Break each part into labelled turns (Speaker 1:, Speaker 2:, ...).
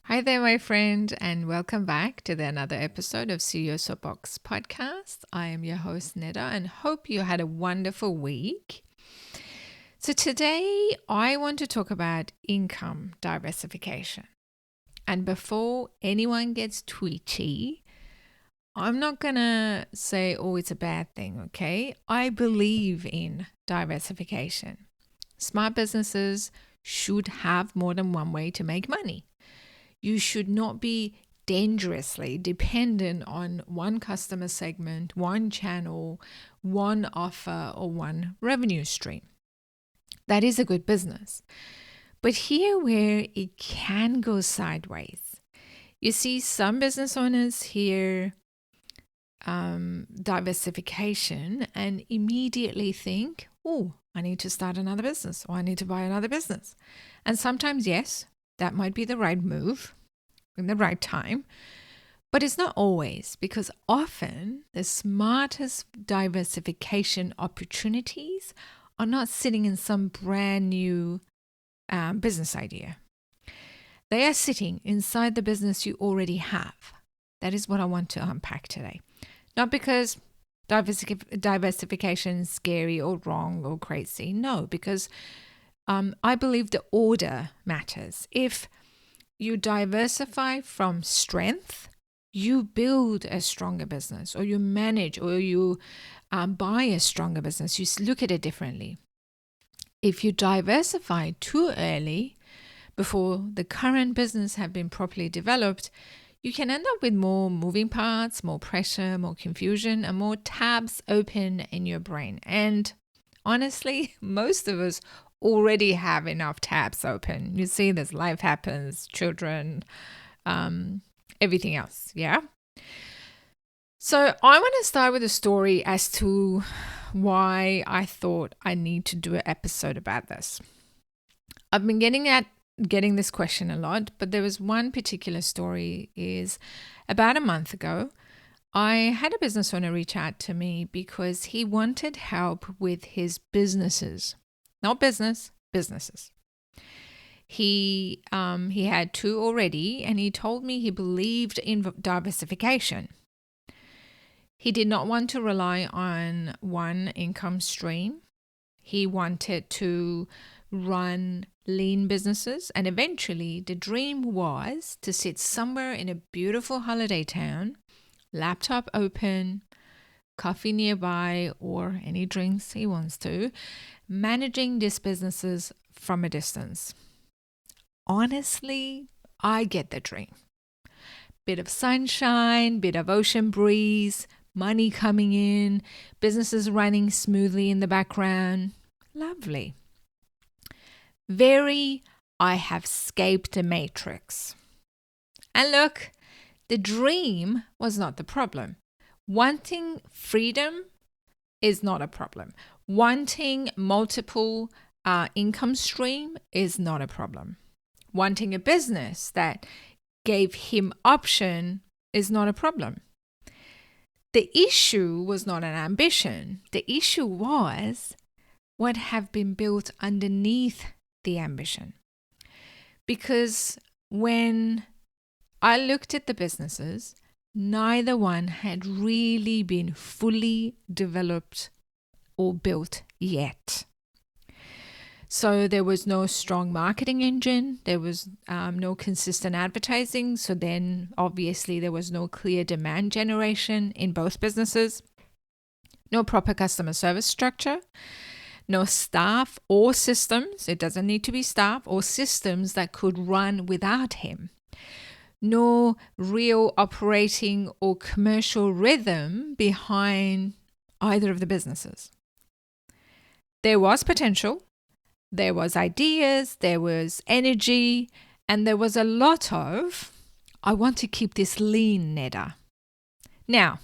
Speaker 1: Hi there, my friend, and welcome back to another episode of CEO Soapbox podcast. I am your host, Neda, and hope you had a wonderful week. So today I want to talk about income diversification. And before anyone gets twitchy, I'm not going to say, oh, it's a bad thing, okay? I believe in diversification. Smart businesses should have more than one way to make money. You should not be dangerously dependent on one customer segment, one channel, one offer, or one revenue stream. That is a good business. But here where it can go sideways, you see some business owners hear diversification and immediately think, oh, I need to start another business or I need to buy another business. And sometimes, yes, that might be the right move in the right time, but it's not always, because often the smartest diversification opportunities are not sitting in some brand new business idea. They are sitting inside the business you already have. That is what I want to unpack today. Not because diversification is scary or wrong or crazy. No, because I believe the order matters. If you diversify from strength, you build a stronger business, or you manage, or you buy a stronger business. You look at it differently. If you diversify too early, before the current business have been properly developed, you can end up with more moving parts, more pressure, more confusion, and more tabs open in your brain. And honestly, most of us already have enough tabs open. You see, there's life happens, children, everything else. Yeah. So I want to start with a story as to why I thought I need to do an episode about this. I've been getting this question a lot, but there was one particular story. Is about a month ago, I had a business owner reach out to me because he wanted help with his businesses. Not businesses. He had two already, and he told me he believed in diversification. He did not want to rely on one income stream. He wanted to run lean businesses, and eventually the dream was to sit somewhere in a beautiful holiday town, laptop open, coffee nearby, or any drinks he wants to, managing these businesses from a distance. Honestly, I get the dream. Bit of sunshine, bit of ocean breeze, money coming in, businesses running smoothly in the background. Lovely. Very, I have escaped the matrix. And look, the dream was not the problem. Wanting freedom is not a problem. Wanting multiple income stream is not a problem. Wanting a business that gave him option is not a problem. The issue was not an ambition. The issue was what have been built underneath the ambition. Because when I looked at the businesses, neither one had really been fully developed or built yet. So there was no strong marketing engine. There was no consistent advertising. So then obviously there was no clear demand generation in both businesses. No proper customer service structure. No staff or systems. It doesn't need to be staff or systems that could run without him. No real operating or commercial rhythm behind either of the businesses. There was potential. There was ideas, there was energy, and there was a lot of, I want to keep this lean, Neda. Now,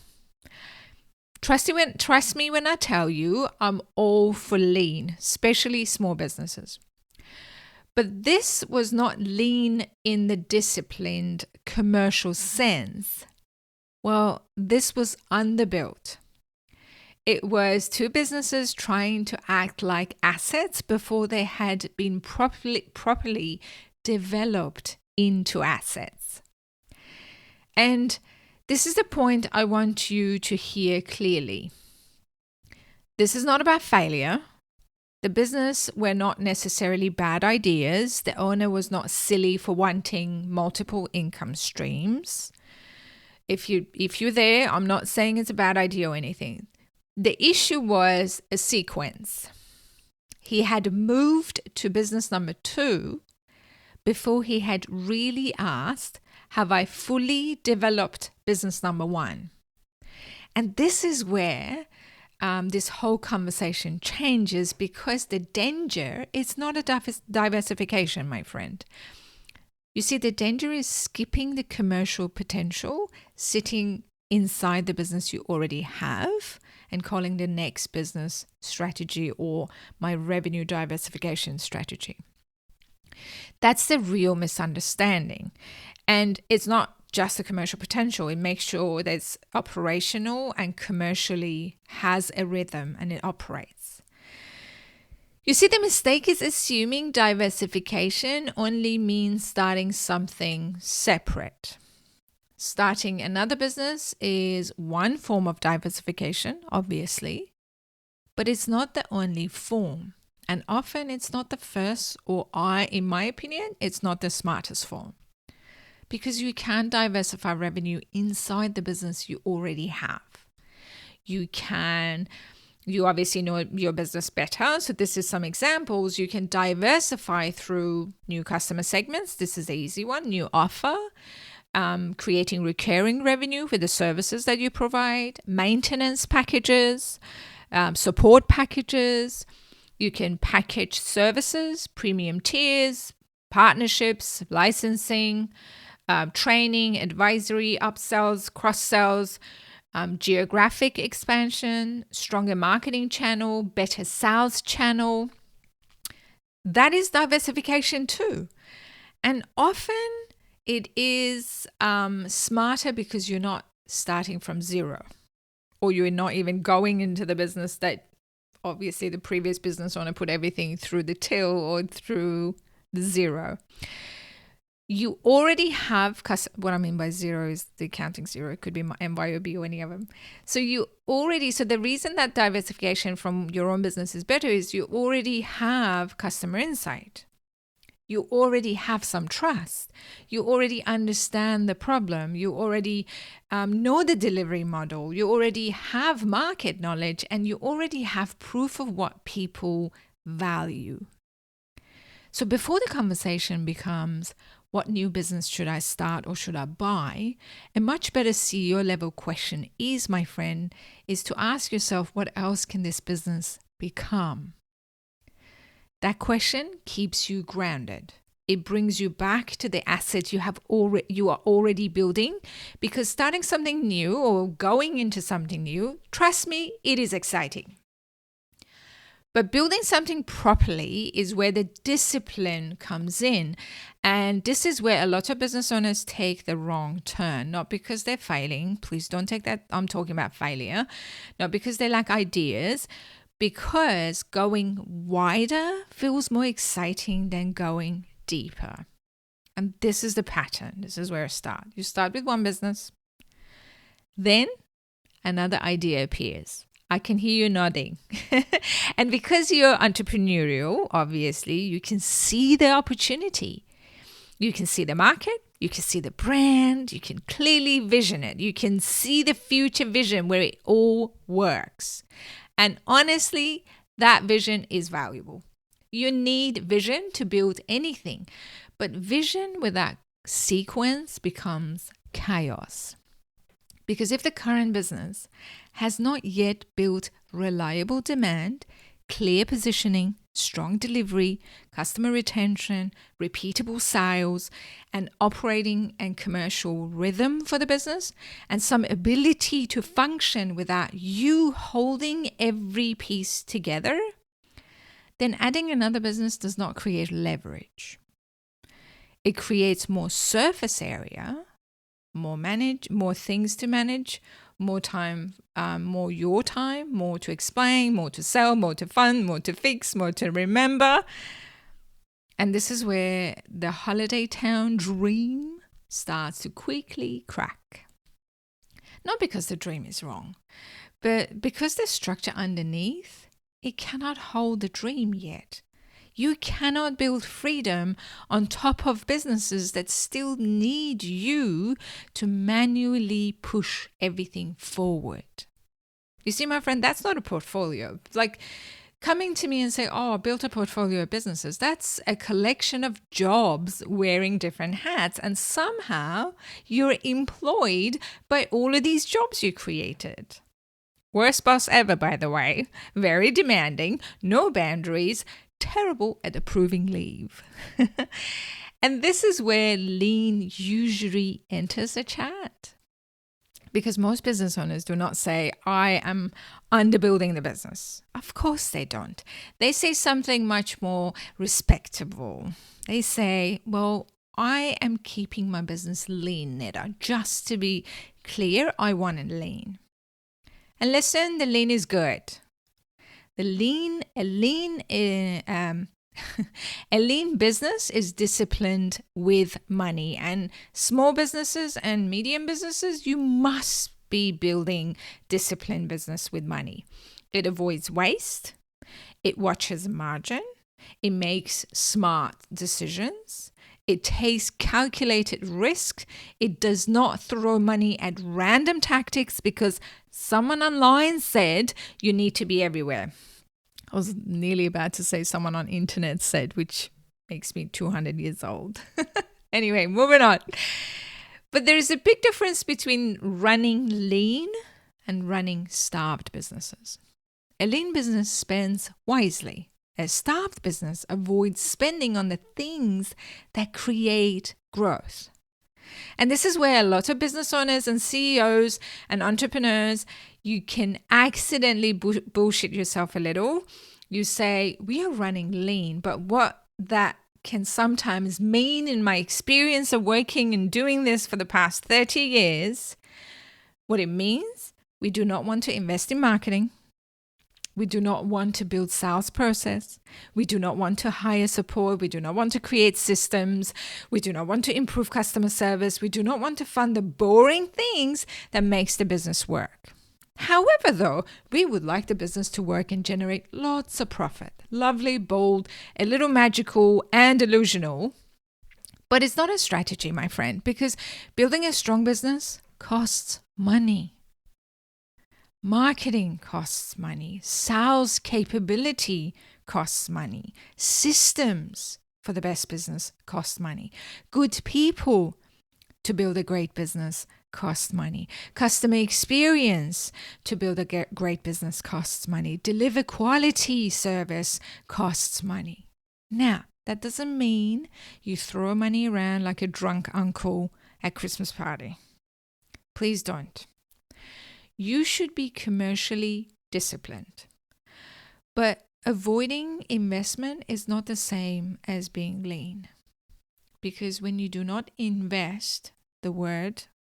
Speaker 1: trust me when I tell you I'm all for lean, especially small businesses. But this was not lean in the disciplined commercial sense. Well, this was underbuilt. It was two businesses trying to act like assets before they had been properly developed into assets. And this is the point I want you to hear clearly. This is not about failure. The business were not necessarily bad ideas. The owner was not silly for wanting multiple income streams. If you're there, I'm not saying it's a bad idea or anything. The issue was a sequence. He had moved to business number 2 before he had really asked, have I fully developed business number 1? And this is where this whole conversation changes, because the danger is not a diversification, my friend. You see, the danger is skipping the commercial potential sitting inside the business you already have and calling the next business strategy or my revenue diversification strategy. That's the real misunderstanding. And it's not just the commercial potential. It makes sure that it's operational and commercially has a rhythm and it operates. You see, the mistake is assuming diversification only means starting something separate. Starting another business is one form of diversification, obviously, but it's not the only form. And often it's not the first, or in my opinion, it's not the smartest form. Because you can diversify revenue inside the business you already have. You obviously know your business better. So this is some examples. You can diversify through new customer segments. This is the easy one. New offer. Creating recurring revenue for the services that you provide. Maintenance packages. Support packages. You can package services, premium tiers, partnerships, licensing, training, advisory, upsells, cross-sells, geographic expansion, stronger marketing channel, better sales channel. That is diversification too. And often it is smarter because you're not starting from zero, or you're not even going into the business that obviously the previous business owner put everything through the till or through the zero. You already have, what I mean by zero is the accounting zero. It could be MYOB or any of them. So the reason that diversification from your own business is better is you already have customer insight. You already have some trust. You already understand the problem. You already know the delivery model. You already have market knowledge, and you already have proof of what people value. So before the conversation becomes, what new business should I start or should I buy? A much better CEO level question is, my friend, is to ask yourself, what else can this business become? That question keeps you grounded. It brings you back to the assets you are already building, because starting something new or going into something new, trust me, it is exciting. But building something properly is where the discipline comes in. And this is where a lot of business owners take the wrong turn, not because they're failing. Please don't take that. I'm talking about failure. Not because they lack ideas, because going wider feels more exciting than going deeper. And this is the pattern. This is where it starts. You start with one business, then another idea appears. I can hear you nodding. And because you're entrepreneurial, obviously, you can see the opportunity. You can see the market. You can see the brand. You can clearly vision it. You can see the future vision where it all works. And honestly, that vision is valuable. You need vision to build anything. But vision without sequence becomes chaos. Because if the current business has not yet built reliable demand, clear positioning, strong delivery, customer retention, repeatable sales, and operating and commercial rhythm for the business, and some ability to function without you holding every piece together, then adding another business does not create leverage. It creates more surface area, more things to manage, more time, more your time, more to explain, more to sell, more to fund, more to fix, more to remember. And this is where the holiday town dream starts to quickly crack. Not because the dream is wrong, but because the structure underneath, it cannot hold the dream yet. You cannot build freedom on top of businesses that still need you to manually push everything forward. You see, my friend, that's not a portfolio. Like coming to me and say, oh, I built a portfolio of businesses. That's a collection of jobs wearing different hats. And somehow you're employed by all of these jobs you created. Worst boss ever, by the way. Very demanding, no boundaries, terrible at approving leave. And this is where lean usually enters a chat. Because most business owners do not say, I am underbuilding the business. Of course they don't. They say something much more respectable. They say, well, I am keeping my business lean, Neda. Just to be clear, I want it lean. And listen, the lean is good. A lean business is disciplined with money, and small businesses and medium businesses, you must be building disciplined business with money. It avoids waste. It watches margin. It makes smart decisions. It takes calculated risk. It does not throw money at random tactics because someone online said you need to be everywhere. I was nearly about to say someone on internet said, which makes me 200 years old. Anyway, moving on. But there is a big difference between running lean and running starved businesses. A lean business spends wisely. A starved business avoids spending on the things that create growth. And this is where a lot of business owners and CEOs and entrepreneurs, you can accidentally bullshit yourself a little. You say, we are running lean, but what that can sometimes mean in my experience of working and doing this for the past 30 years, what it means, we do not want to invest in marketing. We do not want to build sales process. We do not want to hire support. We do not want to create systems. We do not want to improve customer service. We do not want to fund the boring things that makes the business work. However, though, we would like the business to work and generate lots of profit. Lovely, bold, a little magical and illusional. But it's not a strategy, my friend, because building a strong business costs money. Marketing costs money. Sales capability costs money. Systems for the best business cost money. Good people to build a great business cost money. Customer experience to build a great business costs money. Deliver quality service costs money. Now, that doesn't mean you throw money around like a drunk uncle at Christmas party. Please don't. You should be commercially disciplined. But avoiding investment is not the same as being lean. Because when you do not invest,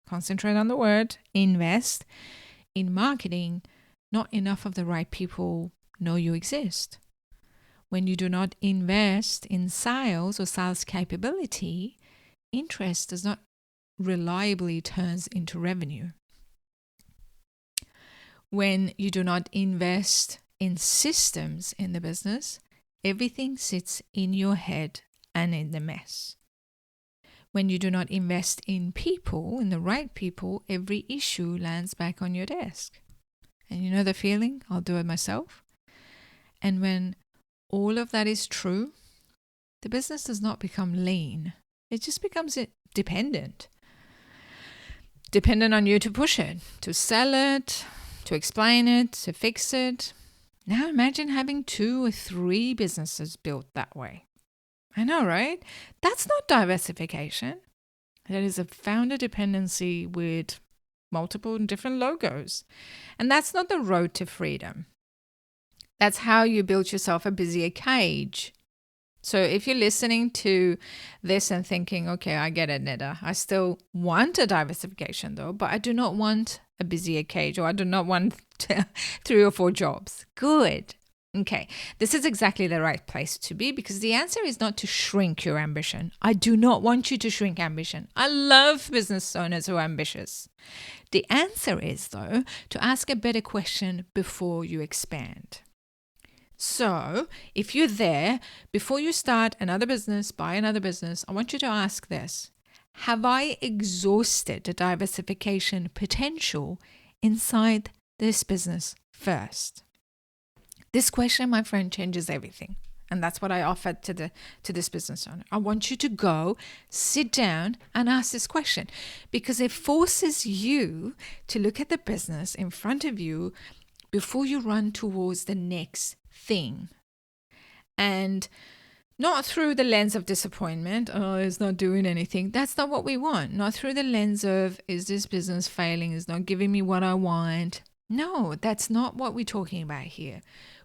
Speaker 1: concentrate on the word, invest in marketing, not enough of the right people know you exist. When you do not invest in sales or sales capability, interest does not reliably turns into revenue. When you do not invest in systems in the business, everything sits in your head and in the mess. When you do not invest in people, in the right people, every issue lands back on your desk. And you know the feeling? I'll do it myself. And when all of that is true, the business does not become lean. It just becomes dependent. Dependent on you to push it, to sell it, to explain it, to fix it. Now imagine having 2 or 3 businesses built that way. I know, right? That's not diversification. That is a founder dependency with multiple different logos. And that's not the road to freedom. That's how you build yourself a busier cage. So if you're listening to this and thinking, okay, I get it, Neda. I still want a diversification though, but I do not want a busier cage, or I do not want 3 or 4 jobs. Good. Okay, this is exactly the right place to be, because the answer is not to shrink your ambition. I do not want you to shrink ambition. I love business owners who are ambitious. The answer is, though, to ask a better question before you expand. So, if you're there, before you start another business, buy another business, I want you to ask this: have I exhausted the diversification potential inside this business first? This question, my friend, changes everything. And that's what I offered to this business owner. I want you to go, sit down and ask this question, because it forces you to look at the business in front of you before you run towards the next thing. And not through the lens of disappointment, oh, it's not doing anything. That's not what we want. Not through the lens of, is this business failing? It's not giving me what I want. No, that's not what we're talking about here.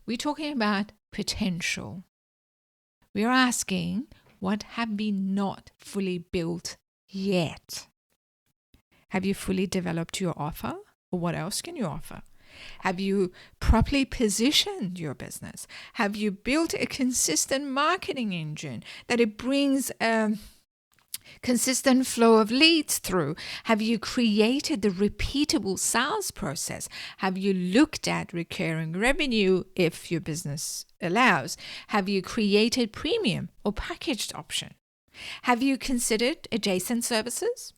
Speaker 1: We're talking about potential. We are asking, what have we not fully built yet? Have you fully developed your offer? Or what else can you offer? Have you properly positioned your business? Have you built a consistent marketing engine that it brings consistent flow of leads through? Have you created the repeatable sales process? Have you looked at recurring revenue if your business allows? Have you created premium or packaged option? Have you considered adjacent services?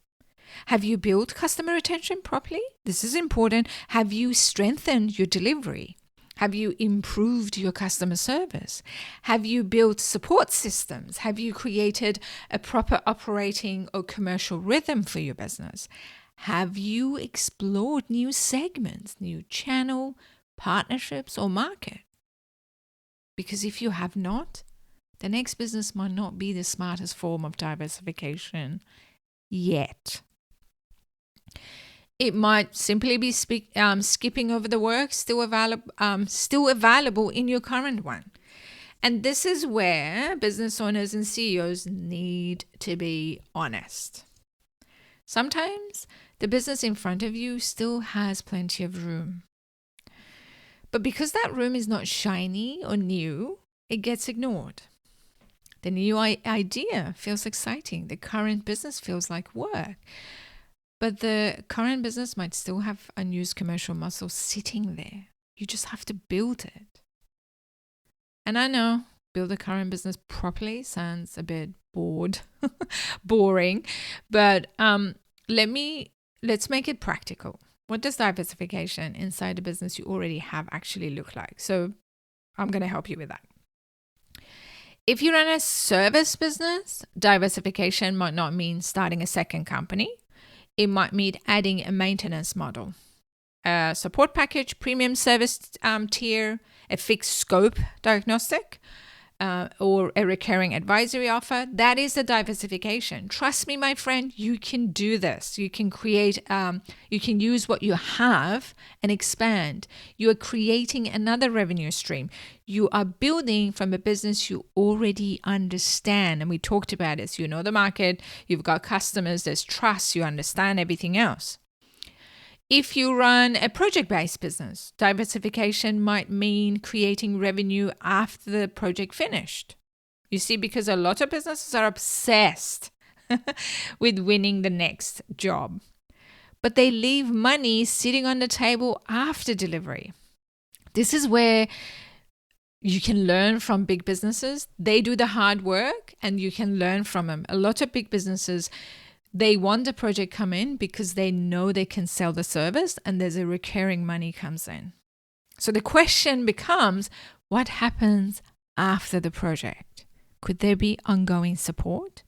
Speaker 1: Have you built customer retention properly? This is important. Have you strengthened your delivery? Have you improved your customer service? Have you built support systems? Have you created a proper operating or commercial rhythm for your business? Have you explored new segments, new channel, partnerships, or market? Because if you have not, the next business might not be the smartest form of diversification yet. It might simply be skipping over the work still available in your current one. And this is where business owners and CEOs need to be honest. Sometimes the business in front of you still has plenty of room. But because that room is not shiny or new, it gets ignored. The new idea feels exciting. The current business feels like work. But the current business might still have unused commercial muscle sitting there. You just have to build it. And I know build a current business properly sounds a bit boring, but let's make it practical. What does diversification inside the business you already have actually look like? So I'm going to help you with that. If you run a service business, diversification might not mean starting a second company. It might mean adding a maintenance model, a support package, premium service tier, a fixed scope diagnostic, or a recurring advisory offer. That is the diversification. Trust me, my friend, you can do this. You can you can use what you have and expand. You are creating another revenue stream. You are building from a business you already understand. And we talked about this. You know the market, you've got customers, there's trust, you understand everything else. If you run a project-based business, diversification might mean creating revenue after the project finished. You see, because a lot of businesses are obsessed with winning the next job, but they leave money sitting on the table after delivery. This is where you can learn from big businesses. They do the hard work and you can learn from them. A lot of big businesses, they want the project come in because they know they can sell the service and there's a recurring money comes in. So the question becomes, what happens after the project? Could there be ongoing support?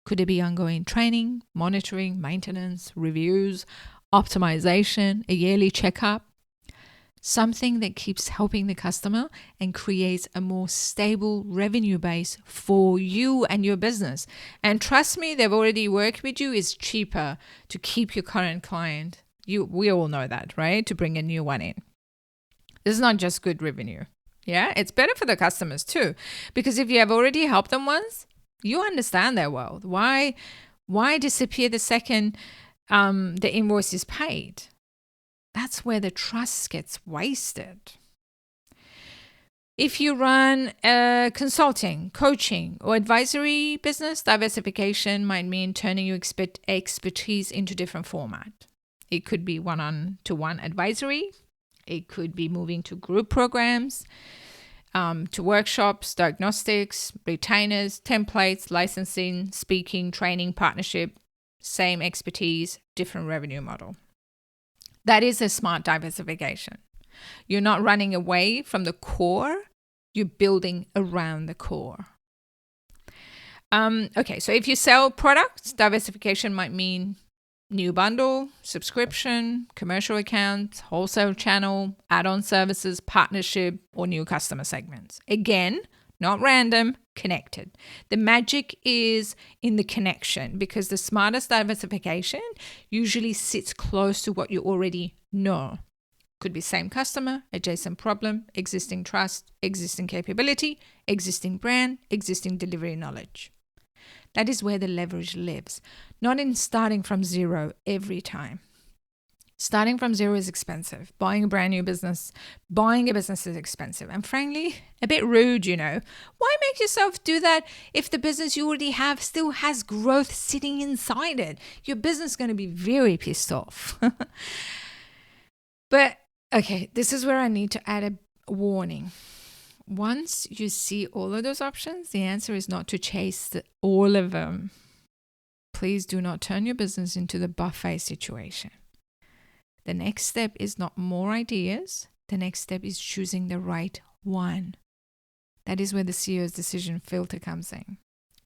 Speaker 1: Could there be ongoing training, monitoring, maintenance, reviews, optimization, a yearly checkup? Something that keeps helping the customer and creates a more stable revenue base for you and your business. And trust me, they've already worked with you. It's cheaper to keep your current client. We all know that, right? To bring a new one in. This is not just good revenue. Yeah, it's better for the customers too. Because if you have already helped them once, you understand their world. Why disappear the second the invoice is paid? That's where the trust gets wasted. If you run a consulting, coaching, or advisory business, diversification might mean turning your expertise into different format. It could be one-on-to-one advisory. It could be moving to group programs, to workshops, diagnostics, retainers, templates, licensing, speaking, training, partnership, same expertise, different revenue model. That is a smart diversification. You're not running away from the core, you're building around the core. Okay, so if you sell products, diversification might mean new bundle, subscription, commercial accounts, wholesale channel, add-on services, partnership, or new customer segments. Again, not random, connected. The magic is in the connection, because the smartest diversification usually sits close to what you already know. Could be same customer, adjacent problem, existing trust, existing capability, existing brand, existing delivery knowledge. That is where the leverage lives, not in starting from zero every time. Starting from zero is expensive. Buying a brand new business, buying a business is expensive. And frankly, a bit rude, you know. Why make yourself do that if the business you already have still has growth sitting inside it? Your business is going to be very pissed off. But, okay, this is where I need to add a warning. Once you see all of those options, the answer is not to chase all of them. Please do not turn your business into the buffet situation. The next step is not more ideas. The next step is choosing the right one. That is where the CEO's decision filter comes in.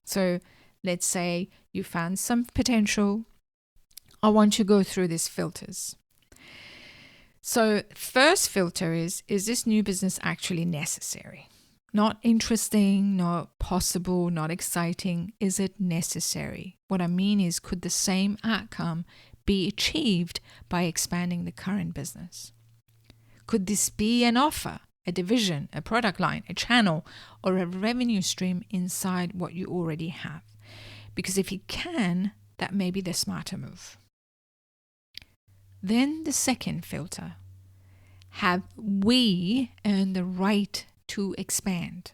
Speaker 1: So let's say you found some potential. I want you to go through these filters. So first filter is this new business actually necessary? Not interesting, not possible, not exciting. Is it necessary? What I mean is, could the same outcome be achieved by expanding the current business? Could this be an offer, a division, a product line, a channel, or a revenue stream inside what you already have? Because if you can, that may be the smarter move. Then the second filter. Have we earned the right to expand?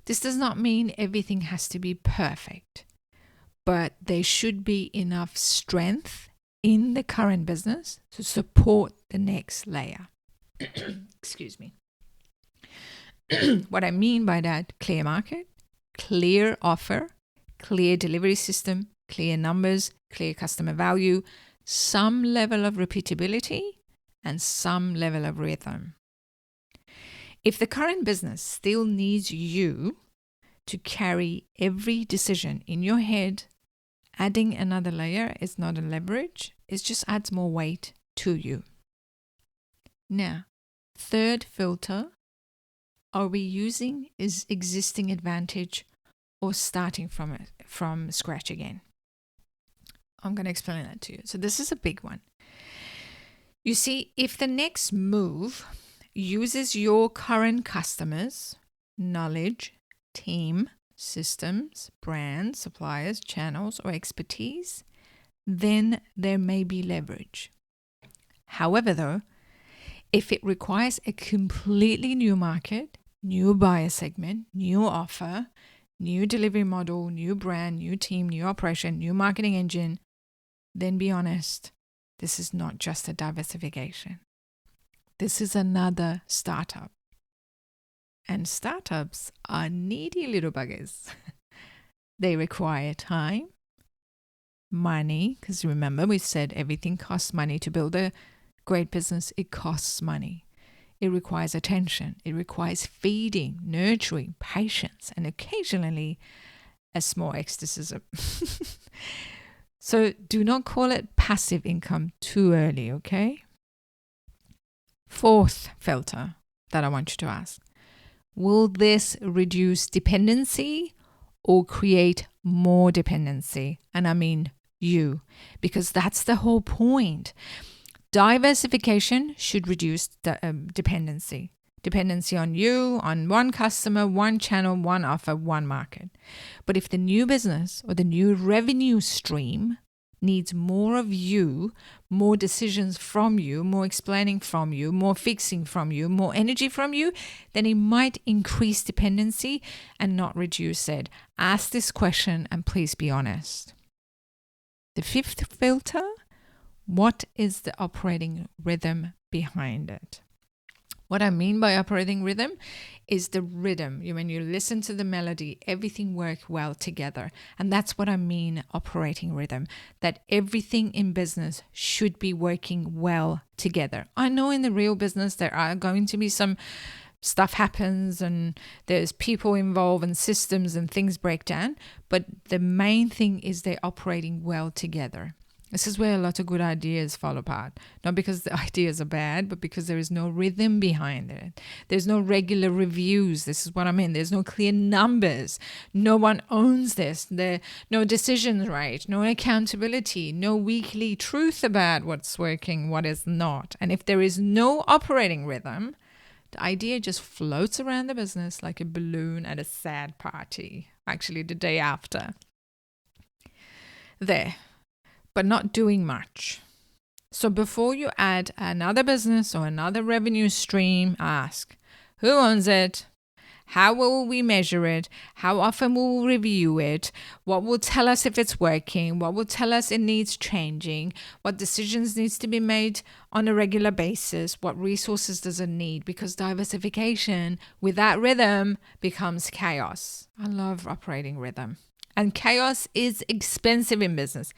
Speaker 1: This does not mean everything has to be perfect, but there should be enough strength in the current business to support the next layer. Excuse me. What I mean by that, clear market, clear offer, clear delivery system, clear numbers, clear customer value, some level of repeatability, and some level of rhythm. If the current business still needs you to carry every decision in your head, adding another layer is not a leverage, it just adds more weight to you. Now, third filter, are we using is existing advantage or starting from scratch again? I'm going to explain that to you. So this is a big one. You see, if the next move uses your current customers, knowledge, team, systems, brands, suppliers, channels, or expertise, then there may be leverage. However, though, if it requires a completely new market, new buyer segment, new offer, new delivery model, new brand, new team, new operation, new marketing engine, then be honest, this is not just a diversification. This is another startup. And startups are needy little buggers. They require time, money, because remember we said everything costs money to build a great business. It costs money. It requires attention. It requires feeding, nurturing, patience, and occasionally a small ecstacy. So do not call it passive income too early, okay? Fourth filter that I want you to ask. Will this reduce dependency or create more dependency? And I mean you, because that's the whole point. Diversification should reduce dependency. Dependency on you, on one customer, one channel, one offer, one market. But if the new business or the new revenue stream needs more of you, more decisions from you, more explaining from you, more fixing from you, more energy from you, then it might increase dependency and not reduce it. Ask this question and please be honest. The fifth filter, what is the operating rhythm behind it? What I mean by operating rhythm is the rhythm. When you listen to the melody, everything works well together. And that's what I mean, operating rhythm, that everything in business should be working well together. I know in the real business, there are going to be some stuff happens and there's people involved and systems and things break down. But the main thing is they're operating well together. This is where a lot of good ideas fall apart. Not because the ideas are bad, but because there is no rhythm behind it. There's no regular reviews. This is what I mean. There's no clear numbers. No one owns this. There no decisions right. No accountability. No weekly truth about what's working, what is not. And if there is no operating rhythm, the idea just floats around the business like a balloon at a sad party. Actually, the day after. There. But not doing much. So before you add another business or another revenue stream, ask, who owns it? How will we measure it? How often will we review it? What will tell us if it's working? What will tell us it needs changing? What decisions needs to be made on a regular basis? What resources does it need? Because diversification without rhythm becomes chaos. I love operating rhythm. And chaos is expensive in business.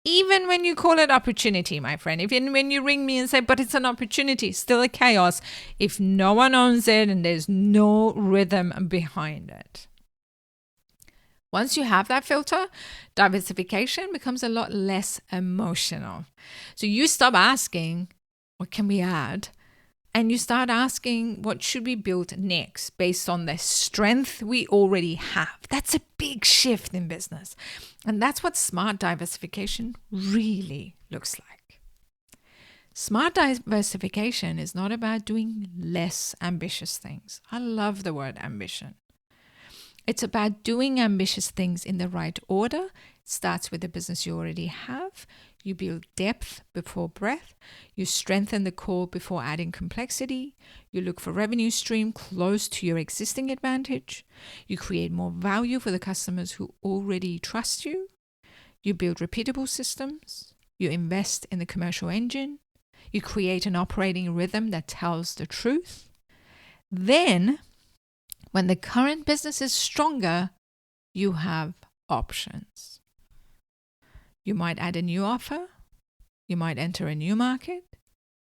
Speaker 1: Even when you call it opportunity, my friend, even when you ring me and say, but it's an opportunity, still a chaos if no one owns it and there's no rhythm behind it. Once you have that filter, diversification becomes a lot less emotional. So you stop asking, what can we add? And you start asking, what should we build next based on the strength we already have? That's a big shift in business. And that's what smart diversification really looks like. Smart diversification is not about doing less ambitious things. I love the word ambition. It's about doing ambitious things in the right order. It starts with the business you already have. You build depth before breadth. You strengthen the core before adding complexity. You look for revenue stream close to your existing advantage. You create more value for the customers who already trust you. You build repeatable systems. You invest in the commercial engine. You create an operating rhythm that tells the truth. Then, when the current business is stronger, you have options. You might add a new offer. You might enter a new market.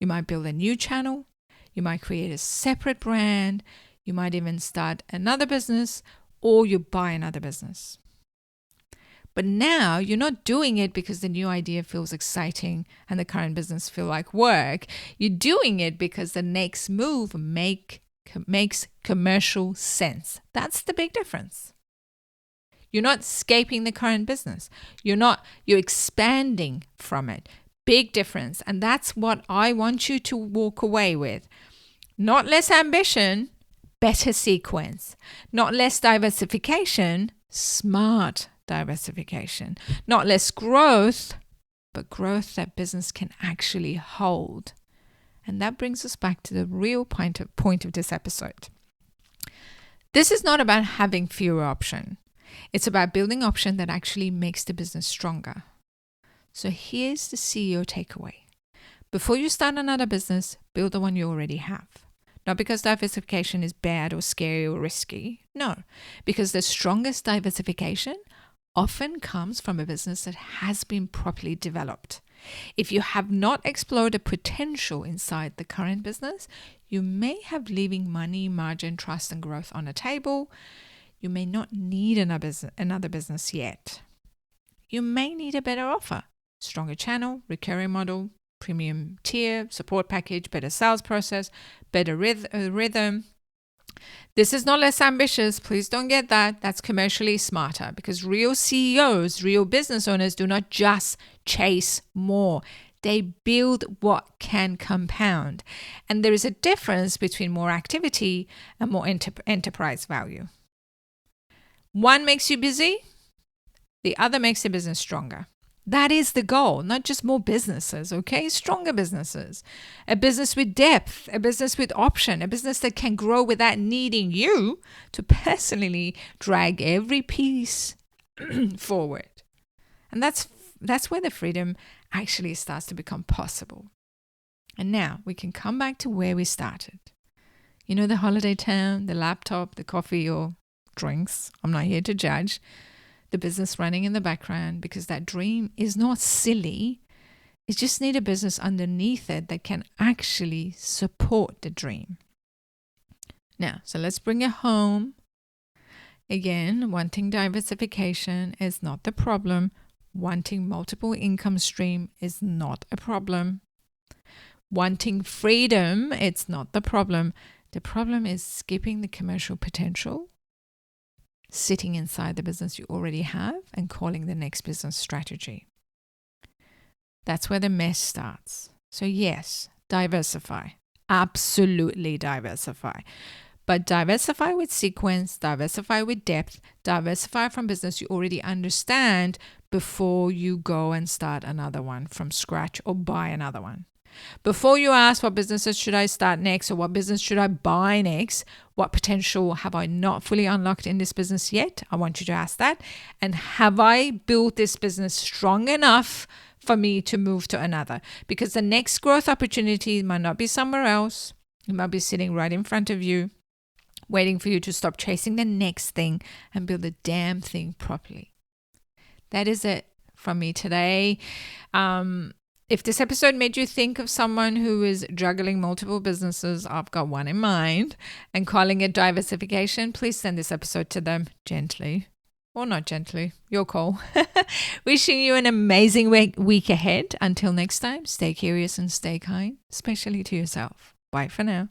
Speaker 1: You might build a new channel. You might create a separate brand. You might even start another business, or you buy another business. But now you're not doing it because the new idea feels exciting and the current business feel like work. You're doing it because the next move makes commercial sense. That's the big difference. You're not escaping the current business. You're expanding from it. Big difference. And that's what I want you to walk away with. Not less ambition, better sequence. Not less diversification, smart diversification. Not less growth, but growth that business can actually hold. And that brings us back to the real point of this episode. This is not about having fewer options. It's about building option that actually makes the business stronger. So here's the CEO takeaway. Before you start another business, build the one you already have. Not because diversification is bad or scary or risky. No, because the strongest diversification often comes from a business that has been properly developed. If you have not explored the potential inside the current business, you may have leaving money, margin, trust, and growth on the table. You may not need another business yet. You may need a better offer, stronger channel, recurring model, premium tier, support package, better sales process, better rhythm. This is not less ambitious. Please don't get that. That's commercially smarter because real CEOs, real business owners do not just chase more. They build what can compound. And there is a difference between more activity and more enterprise value. One makes you busy. The other makes the business stronger. That is the goal, not just more businesses, okay? Stronger businesses, a business with depth, a business with option, a business that can grow without needing you to personally drag every piece forward. And that's where the freedom actually starts to become possible. And now we can come back to where we started. You know, the holiday town, the laptop, the coffee or drinks. I'm not here to judge. The business running in the background, because that dream is not silly. You just need a business underneath it that can actually support the dream. Now, so let's bring it home. Again, wanting diversification is not the problem. Wanting multiple income stream is not a problem. Wanting freedom, it's not the problem. The problem is skipping the commercial potential, sitting inside the business you already have and calling the next business strategy. That's where the mess starts. So yes, diversify. Absolutely diversify. But diversify with sequence, diversify with depth, diversify from business you already understand before you go and start another one from scratch or buy another one. Before you ask what businesses should I start next or what business should I buy next, what potential have I not fully unlocked in this business yet? I want you to ask that. And have I built this business strong enough for me to move to another? Because the next growth opportunity might not be somewhere else. It might be sitting right in front of you, waiting for you to stop chasing the next thing and build the damn thing properly. That is it from me today. If this episode made you think of someone who is juggling multiple businesses, I've got one in mind, and calling it diversification, please send this episode to them gently or not gently. Your call. Wishing you an amazing week ahead. Until next time, stay curious and stay kind, especially to yourself. Bye for now.